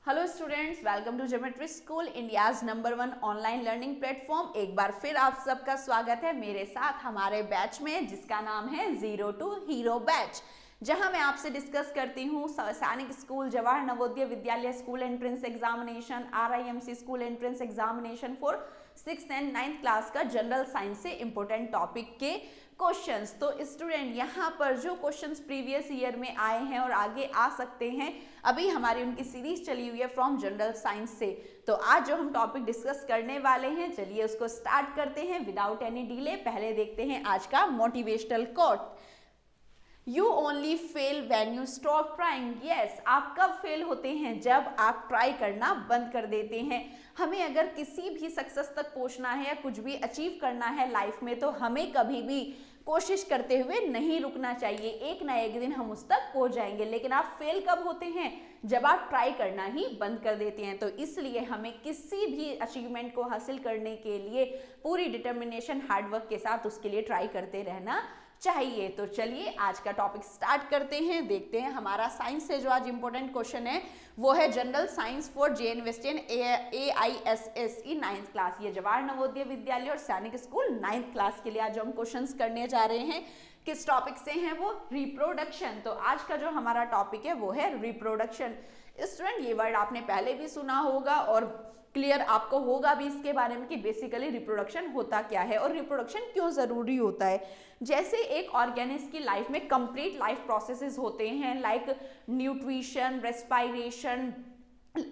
Hello students, welcome to geometry school, India's number 1 online learning platform. एक बार फिर आप सबका स्वागत है मेरे साथ हमारे बैच में, जिसका नाम है जीरो टू हीरो बैच, जहां मैं आपसे डिस्कस करती हूँ सैनिक school, Jawahar Navodaya Vidyalaya school entrance examination, RIMC school entrance examination for 6th and 9th class का जनरल साइंस से इंपॉर्टेंट टॉपिक के क्वेश्चंस। तो स्टूडेंट यहाँ पर जो क्वेश्चंस प्रीवियस ईयर में आए हैं और आगे आ सकते हैं, अभी हमारी उनकी सीरीज चली हुई है फ्रॉम जनरल साइंस से। तो आज जो हम टॉपिक डिस्कस करने वाले हैं, चलिए उसको स्टार्ट करते हैं विदाउट एनी डिले। पहले देखते हैं आज का motivational quote. You only fail when you stop trying. Yes, आप कब फेल होते हैं? जब आप ट्राई करना बंद कर देते हैं। हमें अगर किसी भी सक्सेस तक पहुंचना है या कुछ भी अचीव करना है लाइफ में, तो हमें कभी भी कोशिश करते हुए नहीं रुकना चाहिए। एक ना एक दिन हम उस तक पहुंच जाएंगे। लेकिन आप फेल कब होते हैं? जब आप ट्राई करना ही बंद कर देते हैं। तो इसलिए हमें किसी भी अचीवमेंट को हासिल करने के लिए पूरी डिटर्मिनेशन, हार्डवर्क के साथ उसके लिए ट्राई करते रहना चाहिए। तो चलिए आज का टॉपिक स्टार्ट करते हैं। देखते हैं हमारा साइंस से जो आज इंपॉर्टेंट क्वेश्चन है वो है general science for JN western AISS की 9th क्लास। ये जवाहर नवोदय विद्यालय और सैनिक स्कूल 9th क्लास के लिए आज हम क्वेश्चंस करने जा रहे हैं। किस टॉपिक से हैं वो? रिप्रोडक्शन। तो आज का जो हमारा टॉपिक है वो है रिप्रोडक्शन। स्टूडेंट, ये वर्ड आपने पहले भी सुना होगा और क्लियर आपको होगा भी इसके बारे में कि बेसिकली रिप्रोडक्शन होता क्या है और रिप्रोडक्शन क्यों जरूरी होता है। जैसे एक ऑर्गेनिज्म की लाइफ में कंप्लीट लाइफ प्रोसेसेस होते हैं, like nutrition, respiration,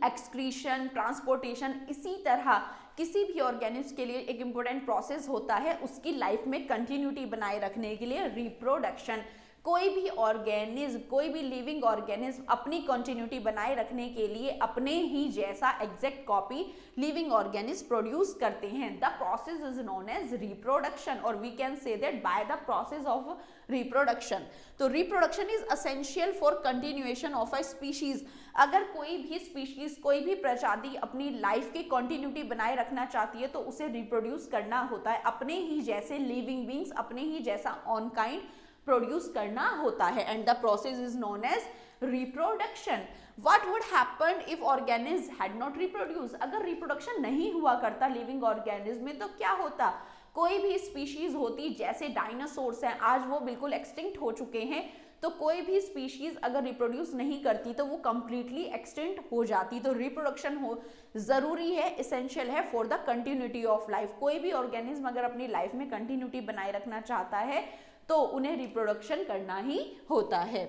excretion, transportation, इसी तरह किसी भी ऑर्गेनिज्म के लिए एक इम्पोर्टेंट प्रोसेस होता है उसकी लाइफ में कंटिन्यूटी बनाए रखने के लिए, रिप्रोडक्शन। कोई भी ऑर्गेनिज्म, कोई भी लिविंग ऑर्गेनिज्म अपनी कंटिन्यूटी बनाए रखने के लिए अपने ही जैसा exact copy living organism produce करते हैं। The process is known as reproduction, और we can say that by the process of reproduction. तो reproduction is essential for continuation of a species. अगर कोई भी स्पीशीज, कोई भी प्रजाति अपनी लाइफ की कंटिन्यूटी बनाए रखना चाहती है तो उसे रिप्रोड्यूस करना होता है, अपने ही जैसे लिविंग बींग्स, अपने ही जैसा ऑन काइंड प्रोड्यूस करना होता है, and the process is known as reproduction. What would happen if organism had not reproduce? अगर रिप्रोडक्शन नहीं हुआ करता लिविंग ऑर्गेनिज्म में तो क्या होता? कोई भी स्पीशीज होती, जैसे डायनासोर्स हैं, आज वो बिल्कुल एक्सटिंक्ट हो चुके हैं, तो कोई भी स्पीशीज अगर रिप्रोड्यूस नहीं करती तो वो कंप्लीटली एक्सटिंक्ट हो जाती। तो रिप्रोडक्शन हो जरूरी है, एसेंशियल है for the continuity of life. कोई भी ऑर्गेनिज्म अगर अपनी लाइफ में कंटिन्यूटी बनाए रखना चाहता है तो उन्हें रिप्रोडक्शन करना ही होता है।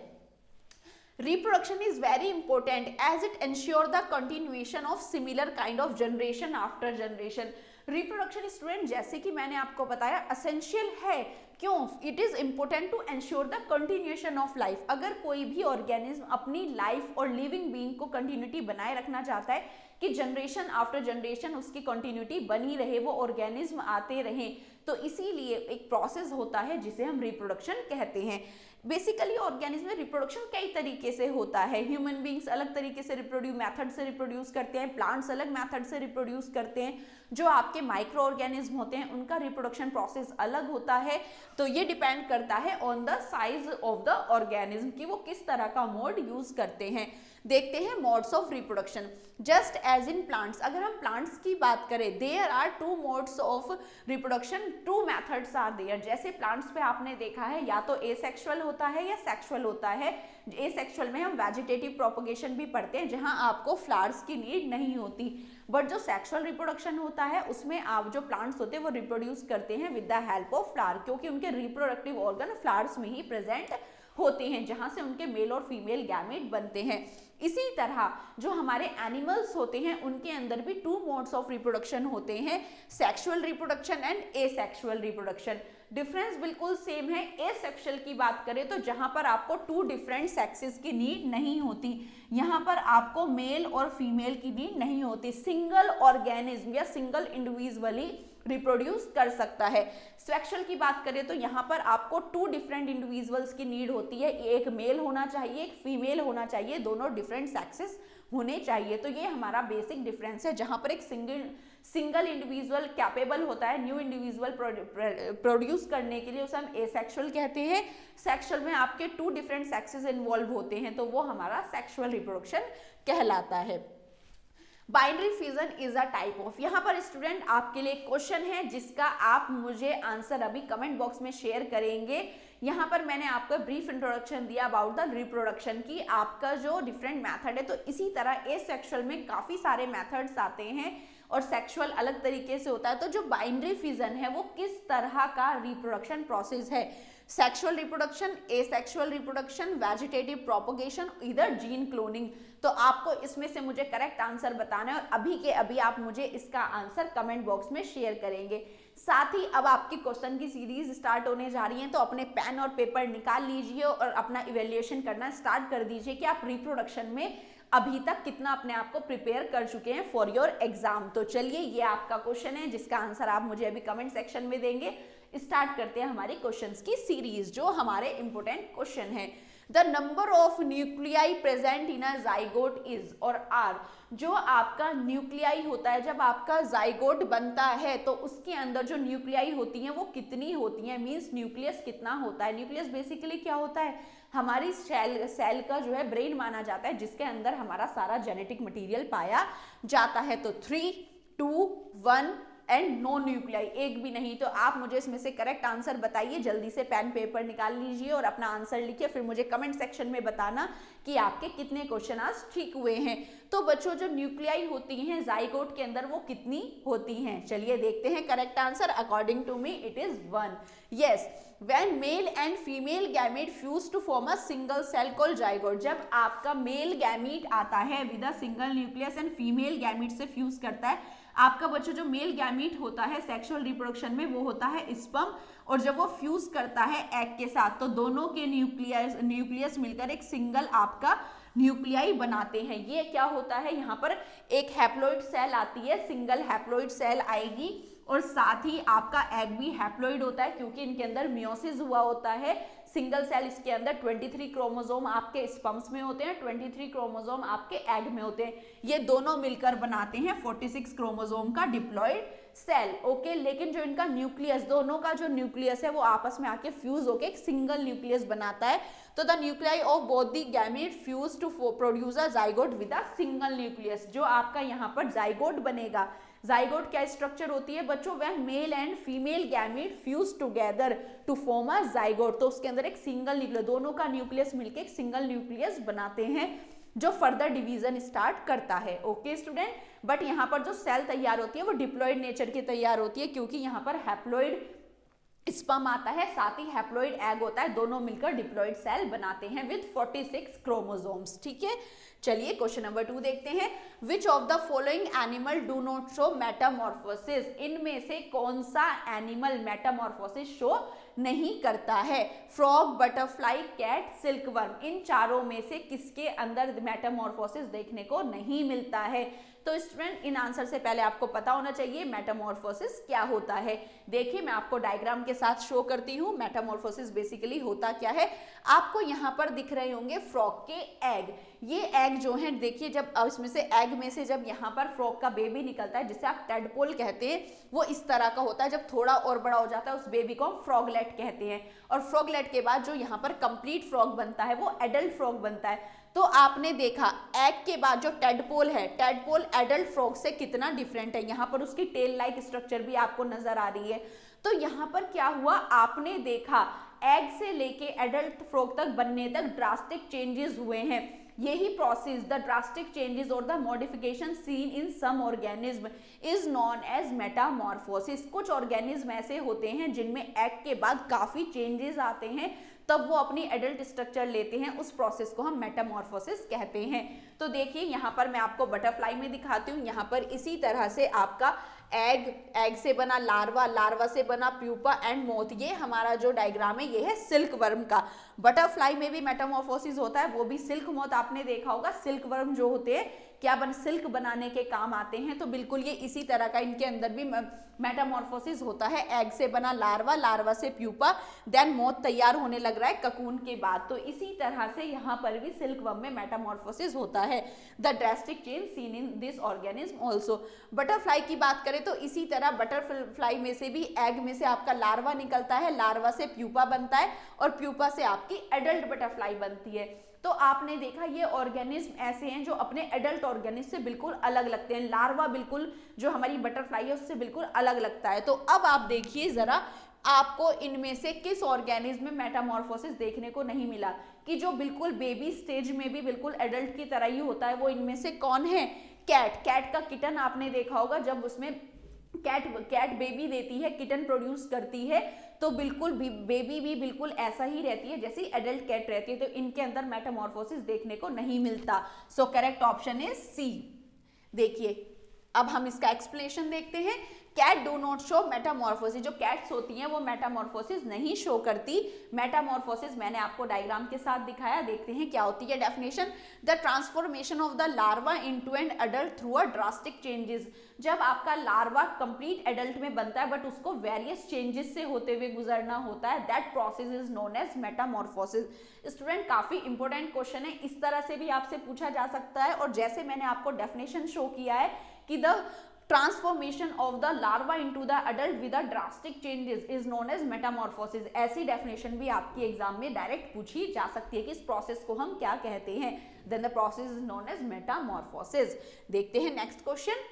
Reproduction is very important as it ensure the continuation of similar kind of generation after generation. Reproduction student, जैसे कि मैंने आपको बताया, essential है। क्यों? It is important to ensure the continuation of life. अगर कोई भी ऑर्गेनिज्म अपनी लाइफ और लिविंग बीइंग को कंटिन्यूटी बनाए रखना चाहता है कि जनरेशन आफ्टर जनरेशन उसकी कंटिन्यूटी बनी रहे, वो ऑर्गेनिज्म आते रहें, तो इसीलिए एक प्रोसेस होता है जिसे हम रिप्रोडक्शन कहते हैं। बेसिकली ऑर्गेनिज्म में रिप्रोडक्शन कई तरीके से होता है। ह्यूमन बींग्स अलग तरीके से मेथड से रिप्रोड्यूस करते हैं, प्लांट्स अलग मेथड से रिप्रोड्यूस करते हैं, जो आपके माइक्रो ऑर्गेनिज्म होते हैं उनका रिप्रोडक्शन प्रोसेस अलग होता है। तो ये डिपेंड करता है on the size of the organism कि वो किस तरह का मोड यूज करते हैं। देखते हैं modes of reproduction. Just as in plants, अगर हम प्लांट्स की बात करें, there are 2 modes of reproduction, 2 methods are there. जैसे प्लांट्स पे आपने देखा है या तो एसेक्सुअल होता है या सेक्सुअल होता है। एसेक्सुअल में हम वेजिटेटिव प्रोपगेशन भी पढ़ते हैं, जहां आपको फ्लावर्स की नीड नहीं होती। बट जो सेक्सुअल रिप्रोडक्शन होता है उसमें आप जो प्लांट्स होते हैं वो रिप्रोड्यूस करते हैं with the help of flower, क्योंकि उनके रिप्रोडक्टिव ऑर्गन फ्लावर्स में ही प्रेजेंट होते हैं, जहां से उनके मेल और फीमेल गैमेट बनते हैं। इसी तरह जो हमारे एनिमल्स होते हैं उनके अंदर भी 2 मोड्स ऑफ रिप्रोडक्शन होते हैं, sexual reproduction and asexual reproduction. Difference बिल्कुल सेम है। एसेक्सुअल की बात करें तो जहां पर आपको 2 डिफरेंट सेक्सेस की नीड नहीं होती, यहां पर आपको मेल और फीमेल की नीड नहीं होती, सिंगल ऑर्गेनिज्म या सिंगल इंडिविजुअली रिप्रोड्यूस कर सकता है। सेक्सुअल की बात करें तो यहाँ पर आपको 2 डिफरेंट इंडिविजुअल्स की नीड होती है, एक मेल होना चाहिए, एक फीमेल होना चाहिए, दोनों डिफरेंट सेक्सेस होने चाहिए। तो ये हमारा बेसिक डिफरेंस है, जहां पर एक सिंगल इंडिविजुअल कैपेबल होता है न्यू इंडिविजुअल प्रोड्यूस करने के लिए, उसे हम एसेक्सुअल कहते हैं। सेक्सुअल में आपके 2 डिफरेंट सेक्सेस इन्वॉल्व होते हैं, तो वो हमारा सेक्सुअल रिप्रोडक्शन कहलाता है। Binary fission is a type of, यहाँ पर स्टूडेंट आपके लिए क्वेश्चन है जिसका आप मुझे आंसर अभी कमेंट बॉक्स में शेयर करेंगे। यहाँ पर मैंने आपको ब्रीफ इंट्रोडक्शन दिया अबाउट द रिप्रोडक्शन की, आपका जो डिफरेंट मेथड है, तो इसी तरह एसेक्सुअल में काफी सारे मेथड्स आते हैं और सेक्सुअल अलग तरीके से होता है। तो जो बाइनरी फिजन है वो किस तरह का रिप्रोडक्शन प्रोसेस है, sexual reproduction, asexual reproduction, vegetative propagation, इधर जीन क्लोनिंग, तो आपको इसमें से मुझे करेक्ट आंसर बताना है और अभी के अभी आप मुझे इसका आंसर कमेंट बॉक्स में शेयर करेंगे। साथ ही अब आपकी क्वेश्चन की सीरीज स्टार्ट होने जा रही है, तो अपने पेन और पेपर निकाल लीजिए और अपना इवेल्युएशन करना स्टार्ट कर दीजिए कि आप रिप्रोडक्शन में अभी तक कितना अपने आप को प्रिपेयर कर चुके हैं फॉर योर एग्जाम। तो चलिए, ये आपका क्वेश्चन है जिसका आंसर आप मुझे अभी कमेंट सेक्शन में देंगे। स्टार्ट करते हैं हमारी क्वेश्चंस की सीरीज, जो हमारे इंपोर्टेंट क्वेश्चन है। The number of nuclei present in a zygote is और आर, जो आपका न्यूक्लियाई होता है, जब आपका जाइगोट बनता है तो उसके अंदर जो न्यूक्लियाई होती हैं वो कितनी होती हैं, मींस न्यूक्लियस कितना होता है। न्यूक्लियस बेसिकली क्या होता है, हमारी सेल का जो है ब्रेन माना जाता है, जिसके अंदर हमारा सारा जेनेटिक मटेरियल पाया जाता है। तो 3, 2, 1 एंड नो न्यूक्लियाई, एक भी नहीं। तो आप मुझे इसमें से करेक्ट आंसर बताइए, जल्दी से पेन पेपर निकाल लीजिए और अपना आंसर लिखिए, फिर मुझे कमेंट सेक्शन में बताना कि आपके कितने क्वेश्चन आज ठीक हुए हैं। तो बच्चों, जो न्यूक्लियाई होती हैं जाइगोट के अंदर वो कितनी होती हैं, चलिए देखते हैं correct answer. According to me it is 1। Yes, when male and female gamete fuse to form a single cell called zygote, जब आपका मेल गैमीट आता है with a single nucleus and female gamete से फ्यूज करता है, आपका बच्चों जो मेल गैमीट होता है सेक्सुअल रिप्रोडक्शन में वो होता है स्पर्म, और जब वो फ्यूज करता है एग के साथ तो दोनों के न्यूक्लियस मिलकर एक सिंगल आपका न्यूक्लियाई बनाते हैं। ये क्या होता है, यहाँ पर एक हैप्लॉइड सेल आती है, सिंगल हैप्लॉइड सेल आएगी, और साथ ही आपका एग भी हैप्लॉइड होता है क्योंकि इनके अंदर मियोसिस हुआ होता है। सिंगल सेल इसके अंदर 23 क्रोमोसोम आपके स्पर्म्स में होते हैं, 23 क्रोमोसोम आपके एग में होते हैं, ये दोनों मिलकर बनाते हैं 46 क्रोमोसोम का डिप्लॉइड सेल। ओके, लेकिन जो इनका न्यूक्लियस, दोनों का जो न्यूक्लियस है वो आपस में आके फ्यूज होके एक सिंगल न्यूक्लियस बनाता है। तो the nuclei of both the gamete fuse to produce a zygote with a single nucleus. जो आपका यहाँ पर जाइगोट बनेगा, जाइगोट क्या स्ट्रक्चर होती है बच्चों, when male and female gamete fuse together to form a zygote, तो उसके अंदर एक सिंगल न्यूक्लियस, दोनों का न्यूक्लियस मिलकर एक सिंगल न्यूक्लियस बनाते हैं जो फर्दर डिवीजन स्टार्ट करता है। ओके स्टूडेंट, बट यहाँ पर जो सेल तैयार होती है वो डिप्लॉइड नेचर की तैयार होती है क्योंकि यहाँ पर हैप्लॉइड स्पर्म आता है, साथ ही हैप्लॉइड एग होता है, दोनों मिलकर डिप्लॉइड सेल बनाते हैं विद 46 क्रोमोसोम्स। ठीक है, चलिए क्वेश्चन नंबर 2 देखते हैं। Which of the following animal do not show Metamorphosis, इनमें से कौन सा एनिमल मेटामॉर्फोसिस शो नहीं करता है। फ्रॉग, बटरफ्लाई, कैट, सिल्कवर्म, इन चारों में से किसके अंदर मेटामॉर्फोसिस देखने को नहीं मिलता है। तो स्टूडेंट, इन आंसर से पहले आपको पता होना चाहिए मेटामॉर्फोसिस क्या होता है। देखिए, मैं आपको डायग्राम के साथ शो करती हूँ। मेटामॉर्फोसिस बेसिकली होता क्या है, आपको यहाँ पर दिख रहे होंगे फ्रॉग के एग। ये एग जो है, देखिए, जब इसमें से एग में से जब यहाँ पर फ्रॉग का बेबी निकलता है, जिसे आप टेडपोल कहते हैं, वो इस तरह का होता है। जब थोड़ा और बड़ा हो जाता है उस बेबी को हम फ्रॉगलेट कहते हैं, और फ्रॉगलेट के बाद जो यहाँ पर कंप्लीट फ्रॉग बनता है वो एडल्ट फ्रॉग बनता है। तो आपने देखा एग के बाद जो टेडपोल है, टेडपोल एडल्ट फ्रॉग से कितना डिफरेंट है। यहाँ पर उसकी टेल लाइक स्ट्रक्चर भी आपको नजर आ रही है। तो यहाँ पर क्या हुआ, आपने देखा एग से लेके एडल्ट फ्रॉग तक बनने तक ड्रास्टिक चेंजेस हुए हैं। यही प्रोसेस, द ड्रास्टिक चेंजेस और the modification seen in some organism is known as metamorphosis. कुछ ऑर्गेनिज्म ऐसे होते हैं जिनमें एग के बाद काफी चेंजेस आते हैं, तब वो अपनी एडल्ट स्ट्रक्चर लेते हैं, उस प्रोसेस को हम मेटामॉर्फोसिस कहते हैं। तो देखिए, यहाँ पर मैं आपको बटरफ्लाई में दिखाती हूँ। यहाँ पर इसी तरह से आपका एग से बना लार्वा, लार्वा से बना प्यूपा एंड मोथ। ये हमारा जो डायग्राम है ये है सिल्क वर्म का। बटरफ्लाई में भी मेटामॉर्फोसिस होता है, वो भी सिल्क मोथ आपने देखा होगा। सिल्क वर्म जो होते हैं क्या सिल्क बनाने के काम आते हैं, तो बिल्कुल ये इसी तरह का, इनके अंदर भी मेटामॉर्फोसिस होता है। एग से बना लार्वा, लार्वा से प्यूपा, देन मोथ तैयार होने लग रहा है ककून के बाद। तो इसी तरह से यहाँ पर भी सिल्क वर्म में मेटामॉर्फोसिस होता है। The drastic change seen in this organism also. Butterfly की बात करें तो इसी तरह बटरफ्लाई में से भी एग में से आपका लार्वा निकलता है, लार्वा से प्यूपा बनता है, और प्यूपा से आपकी एडल्ट बटरफ्लाई बनती है। तो आपने देखा ये ऑर्गेनिज्म ऐसे हैं जो अपने एडल्ट ऑर्गेनिज्म से बिल्कुल अलग लगते हैं। लार्वा बिल्कुल जो हमारी बटरफ्लाई है उससे बिल्कुल अलग लगता है। तो अब आप देखिए जरा, आपको इनमें से किस ऑर्गेनिज्म में मेटामॉर्फोसिस देखने को नहीं मिला, कि जो बिल्कुल बेबी स्टेज में भी बिल्कुल एडल्ट की तरह ही होता है, वो इनमें से कौन है? कैट। कैट का किटन आपने देखा होगा, जब उसमें कैट बेबी देती है, किटन प्रोड्यूस करती है, तो बिल्कुल बेबी भी बिल्कुल ऐसा ही रहती है जैसे एडल्ट कैट रहती है। तो इनके अंदर मेटामॉर्फोसिस देखने को नहीं मिलता। So correct option is C. देखिए अब हम इसका एक्सप्लेनेशन देखते हैं। Cat do not show metamorphosis. जो कैट्स होती हैं वो मेटामॉर्फोसिस नहीं शो करती। मेटामॉर्फोसिस मैंने आपको डायग्राम के साथ दिखाया, देखते हैं क्या होती है definition. The transformation of the larva into an adult through a drastic changes. जब आपका लार्वा कंप्लीट एडल्ट में बनता है बट उसको वेरियस चेंजेस से होते हुए गुजरना होता है, that process is known as metamorphosis. Student काफी इंपॉर्टेंट क्वेश्चन है, इस तरह से भी आपसे पूछा जा सकता है। और जैसे मैंने आपको डेफिनेशन शो किया है कि the transformation of the larva into the adult with drastic changes is known as metamorphosis, ऐसी डेफिनेशन भी आपकी एग्जाम में डायरेक्ट पूछी जा सकती है कि इस प्रोसेस को हम क्या कहते हैं। Then the process is known as metamorphosis. देखते हैं next question.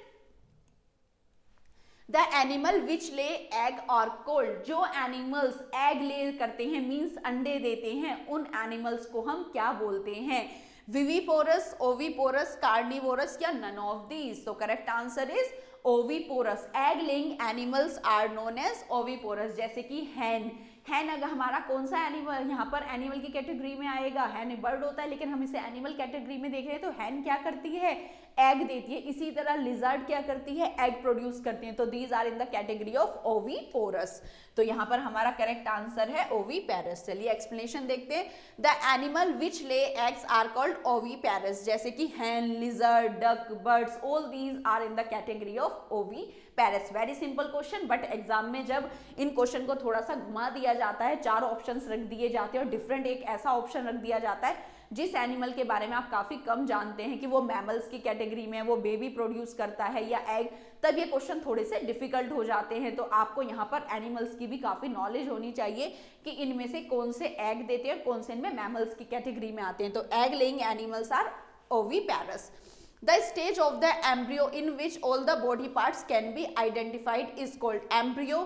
The animal which lay egg और कोल्ड। जो एनिमल्स एग ले करते हैं मीन्स अंडे देते हैं, उन एनिमल्स को हम क्या बोलते हैं? विविपोरस, ओविपोरस, कार्निवोरस या नन ऑफ दीज। तो correct answer is oviparous. Egg laying animals are known as oviparous. जैसे कि हैन। हैन अगर हमारा कौन सा एनिमल यहाँ पर एनिमल की कैटेगरी में आएगा? हैन बर्ड होता है लेकिन हम इसे एनिमल कैटेगरी में देख रहे हैं, तो हैन क्या करती है? एग देती है। इसी तरह लिजर्ड क्या करती है? एग प्रोड्यूस करती है। तो these are in the category of oviparous. तो यहाँ पर हमारा करेक्ट आंसर है ओविपेरस। चलिए एक्सप्लेनेशन देखते हैं। The animal which lay eggs are called oviparous. जैसे कि hen, lizard, duck, birds, all these are in the category of oviparous. Very simple question, but exam में जब इन क्वेश्चन को थोड़ा सा घुमा दिया जाता है, 4 ऑप्शंस रख दिए जाते हैं और डिफरेंट एक ऐसा ऑप्शन रख दिया जाता है जिस एनिमल के बारे में आप काफी कम जानते हैं कि वो मैमल्स की कैटेगरी में, वो बेबी प्रोड्यूस करता है या एग, तब ये क्वेश्चन थोड़े से डिफिकल्ट हो जाते हैं। तो आपको यहाँ पर एनिमल्स की भी काफी नॉलेज होनी चाहिए कि इनमें से कौन से एग देते हैं, कौन से इनमें मैमल्स की कैटेगरी में आते हैं। तो egg laying animals are oviparous. The stage of the embryo in which all the body parts can be identified is called embryo,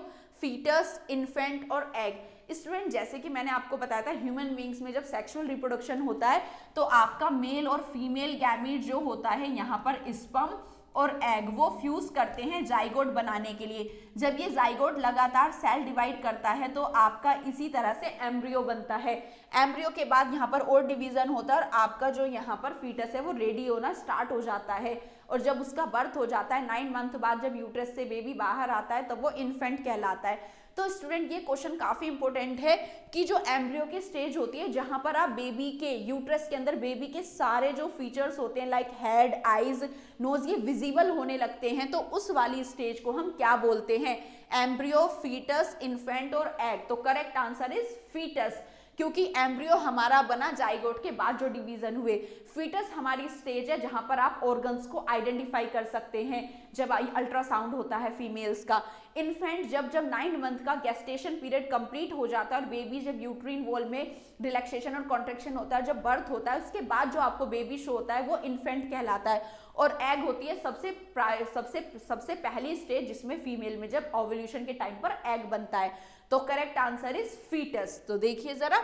fetus, infant और egg। स्टूडेंट जैसे कि मैंने आपको बताया था, ह्यूमन बींग्स में जब सेक्सुअल रिप्रोडक्शन होता है तो आपका मेल और फीमेल गैमीट जो होता है, यहाँ पर स्पर्म और एग वो फ्यूज करते हैं जाइगोट बनाने के लिए। जब ये जाइगोट लगातार सेल डिवाइड करता है तो आपका इसी तरह से एम्ब्रियो बनता है। एम्ब्रियो के बाद यहाँ पर और डिवीजन होता है और आपका जो यहाँ पर फीटस है वो रेडी होना स्टार्ट हो जाता है। और जब उसका बर्थ हो जाता है 9 मंथ बाद, जब यूट्रस से बेबी बाहर आता है, तब वो इन्फेंट कहलाता है। तो स्टूडेंट ये क्वेश्चन काफी इंपॉर्टेंट है कि जो एम्ब्रियो की स्टेज होती है जहां पर आप बेबी के यूट्रस के अंदर बेबी के सारे जो फीचर्स होते हैं लाइक हेड, आईज, नोज, ये विजिबल होने लगते हैं, तो उस वाली स्टेज को हम क्या बोलते हैं? एम्ब्रियो, फीटस, इन्फेंट और एग। तो करेक्ट आंसर इज फीटस, क्योंकि एम्ब्रियो हमारा बना जाइगोट के बाद जो डिवीजन हुए। फीटस हमारी स्टेज है जहां पर आप ऑर्गन्स को आइडेंटिफाई कर सकते हैं जब अल्ट्रासाउंड होता है फीमेल्स का। इन्फेंट जब 9 मंथ का गेस्टेशन पीरियड कंप्लीट हो जाता है और बेबी जब यूट्रीन वॉल में रिलैक्सेशन और कॉन्ट्रैक्शन होता है, जब बर्थ होता है, उसके बाद जो आपको बेबी शो होता है वो इन्फेंट कहलाता है। और एग होती है सबसे पहली स्टेज जिसमें फीमेल में जब ओव्यूलेशन के टाइम पर एग बनता है। तो करेक्ट आंसर इज फीटस। तो देखिए जरा,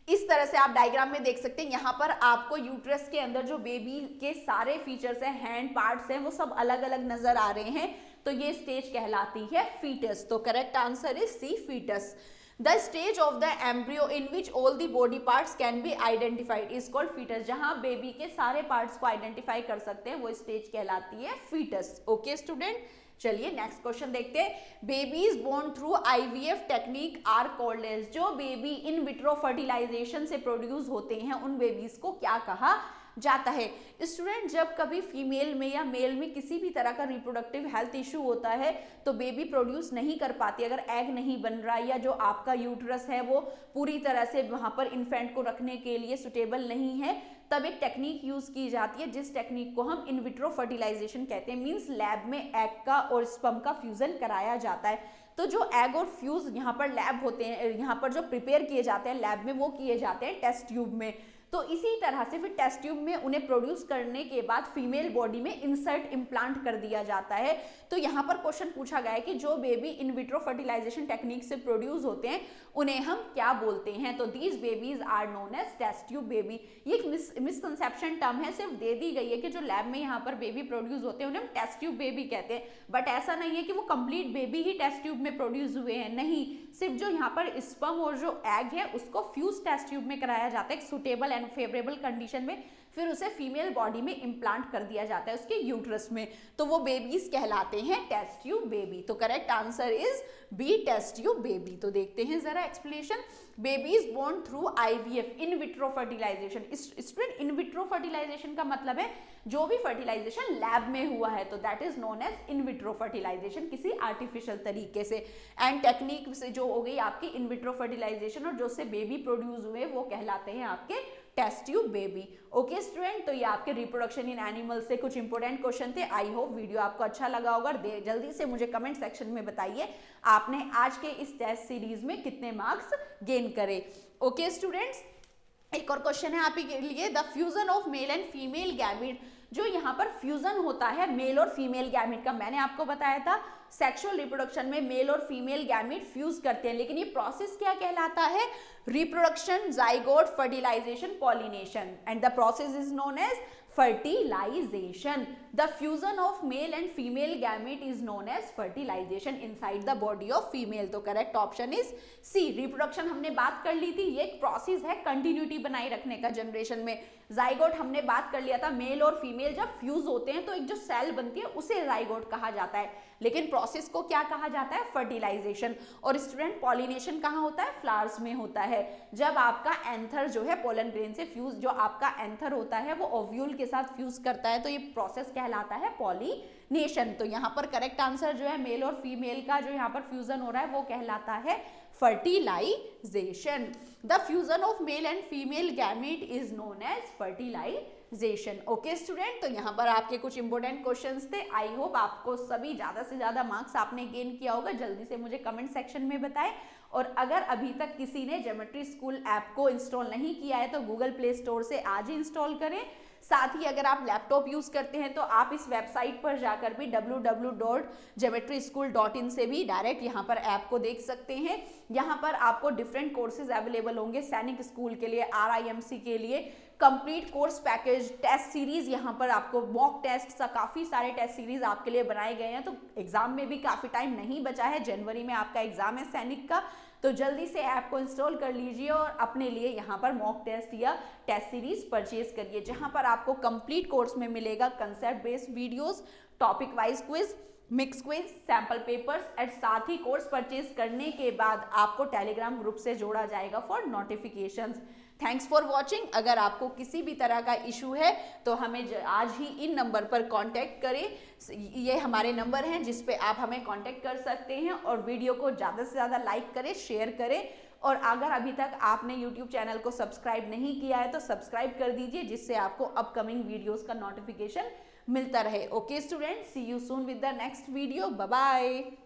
इस तरह से आप डायग्राम में देख सकते हैं, यहाँ पर आपको यूट्रस के अंदर जो बेबी के सारे फीचर्स हैं, हैंड पार्ट्स हैं, वो सब अलग अलग नजर आ रहे हैं। तो ये स्टेज कहलाती है फीटस। तो correct answer is C, foetus. The stage of the embryo in which all the body parts can be identified is called foetus. जहां बेबी के सारे पार्ट्स को आइडेंटिफाई कर सकते हैं वो स्टेज कहलाती है फीटस। ओके स्टूडेंट, चलिए नेक्स्ट क्वेश्चन देखते हैं। Babies born through IVF technique are called as. जो बेबी इन विट्रो फर्टिलाइजेशन से प्रोड्यूस होते हैं उन बेबीज को क्या कहा जाता है? स्टूडेंट जब कभी फीमेल में या मेल में किसी भी तरह का रिप्रोडक्टिव हेल्थ इश्यू होता है तो बेबी प्रोड्यूस नहीं कर पाती, अगर एग नहीं बन रहा है या जो आपका यूट्रस है वो पूरी तरह से वहां पर इन्फेंट को रखने के लिए सुटेबल नहीं है, तब एक टेक्निक यूज की जाती है जिस टेक्निक को हम इन विट्रो फर्टिलाइजेशन कहते हैं। मींस लैब में एग का और स्पर्म का फ्यूजन कराया जाता है। तो जो एग और फ्यूज यहाँ पर लैब होते हैं, यहाँ पर जो प्रिपेयर किए जाते हैं लैब में, वो किए जाते हैं टेस्ट ट्यूब में। तो इसी तरह से फिर टेस्ट ट्यूब में उन्हें प्रोड्यूस करने के बाद फीमेल बॉडी में इंसर्ट इम्प्लांट कर दिया जाता है। तो यहाँ पर क्वेश्चन पूछा गया है कि जो baby in vitro fertilization technique से प्रोड्यूस होते हैं उन्हें हम क्या बोलते हैं? तो these babies are known as test tube baby. ये एक मिसकंसेप्शन टर्म है, सिर्फ दे दी गई है कि जो लैब में यहाँ पर बेबी प्रोड्यूस होते हैं उन्हें हम टेस्ट ट्यूब बेबी कहते हैं, बट ऐसा नहीं है कि वो कंप्लीट बेबी ही टेस्ट ट्यूब में प्रोड्यूस हुए हैं, नहीं, सिर्फ जो यहाँ पर स्पर्म और जो एग है उसको फ्यूज टेस्ट ट्यूब में कराया जाता है सुटेबल एंड फेवरेबल कंडीशन में, फिर उसे फीमेल बॉडी में इम्प्लांट कर दिया जाता है उसके यूट्रस में, तो वो बेबीज कहलाते हैं टेस्ट ट्यूब बेबी। तो correct answer is B, test tube baby. तो देखते हैं जरा explanation. Babies born through IVF, in vitro fertilization. Student, in vitro fertilization का मतलब है जो भी फर्टिलाइजेशन लैब में हुआ है, तो that is known as in vitro fertilization, किसी आर्टिफिशियल तरीके से। एंड टेक्निक से जो हो गई आपकी इन विट्रो फर्टिलाइजेशन और जो से बेबी प्रोड्यूस हुए वो कहलाते हैं आपके test tube baby. Okay student, तो ये आपके रिप्रोडक्शन इन एनिमल से कुछ इंपॉर्टेंट क्वेश्चन थे। आई होप वीडियो आपको अच्छा लगा होगा। जल्दी से मुझे कमेंट सेक्शन में बताइए आपने आज के इस टेस्ट सीरीज में कितने मार्क्स गेन करे। ओके स्टूडेंट्स, एक और क्वेश्चन है आपके लिए, the fusion of male and female gamete. जो यहाँ पर फ्यूजन होता है मेल और फीमेल गैमेट का, मैंने आपको बताया था सेक्सुअल रिप्रोडक्शन में मेल और फीमेल गैमेट फ्यूज करते हैं, लेकिन ये प्रोसेस क्या कहलाता है? Reproduction, zygote, fertilization, pollination, and the process is known as fertilization. The fusion of male and female gamete is known as fertilization inside the body of female. तो correct option is C, reproduction हमने बात कर ली थी, ये एक process है continuity बनाए रखने का जनरेशन में। जाइगोट हमने बात कर लिया था, मेल और फीमेल जब फ्यूज होते हैं तो एक जो सेल बनती है उसे जाइगोट कहा जाता है, लेकिन प्रोसेस को क्या कहा जाता है? फर्टिलाइजेशन। और स्टूडेंट, पॉलिनेशन कहाँ होता है? फ्लावर्स में होता है, जब आपका एंथर जो है पोलन ग्रेन से फ्यूज, जो आपका एंथर होता है वो ओव्यूल के साथ फ्यूज करता है, तो ये प्रोसेस कहलाता है पॉलिनेशन। तो यहाँ पर करेक्ट आंसर जो है मेल और फीमेल का जो यहाँ पर फ्यूजन हो रहा है वो कहलाता है fertilization. The fusion of male and female gamete is known as fertilization. Okay student, तो यहाँ पर आपके कुछ इंपॉर्टेंट क्वेश्चंस थे। आई होप आपको सभी ज्यादा से ज्यादा मार्क्स आपने गेन किया होगा। जल्दी से मुझे कमेंट सेक्शन में बताएं, और अगर अभी तक किसी ने ज्योमेट्री स्कूल ऐप को इंस्टॉल नहीं किया है तो गूगल प्ले स्टोर से आज ही इंस्टॉल करें। साथ ही अगर आप लैपटॉप यूज करते हैं तो आप इस वेबसाइट पर जाकर भी www.geometryschool.in से भी डायरेक्ट यहाँ पर ऐप को देख सकते हैं। यहाँ पर आपको डिफरेंट कोर्सेज अवेलेबल होंगे, सैनिक स्कूल के लिए, RIMC के लिए, complete course package, test series, यहाँ पर आपको मॉक टेस्ट, काफी सारे टेस्ट सीरीज आपके लिए बनाए गए हैं। तो एग्जाम में भी काफी टाइम नहीं बचा है, जनवरी में आपका एग्जाम है सैनिक का, तो जल्दी से ऐप को इंस्टॉल कर लीजिए और अपने लिए यहाँ पर मॉक टेस्ट या टेस्ट सीरीज परचेज करिए, जहाँ पर आपको कंप्लीट कोर्स में मिलेगा concept based videos, topic wise quiz, mix quiz, sample papers, and साथ ही कोर्स परचेज करने के बाद आपको टेलीग्राम ग्रुप से जोड़ा जाएगा for notifications. Thanks for watching. अगर आपको किसी भी तरह का इशू है तो हमें आज ही इन नंबर पर कांटेक्ट करें, ये हमारे नंबर हैं जिस पे आप हमें कांटेक्ट कर सकते हैं, और वीडियो को ज़्यादा से ज़्यादा लाइक करें, शेयर करें, और अगर अभी तक आपने यूट्यूब चैनल को सब्सक्राइब नहीं किया है तो सब्सक्राइब कर दीजिए, जिससे आपको अपकमिंग वीडियोज़ का नोटिफिकेशन मिलता रहे। Okay student, see you soon with the next video, bye bye.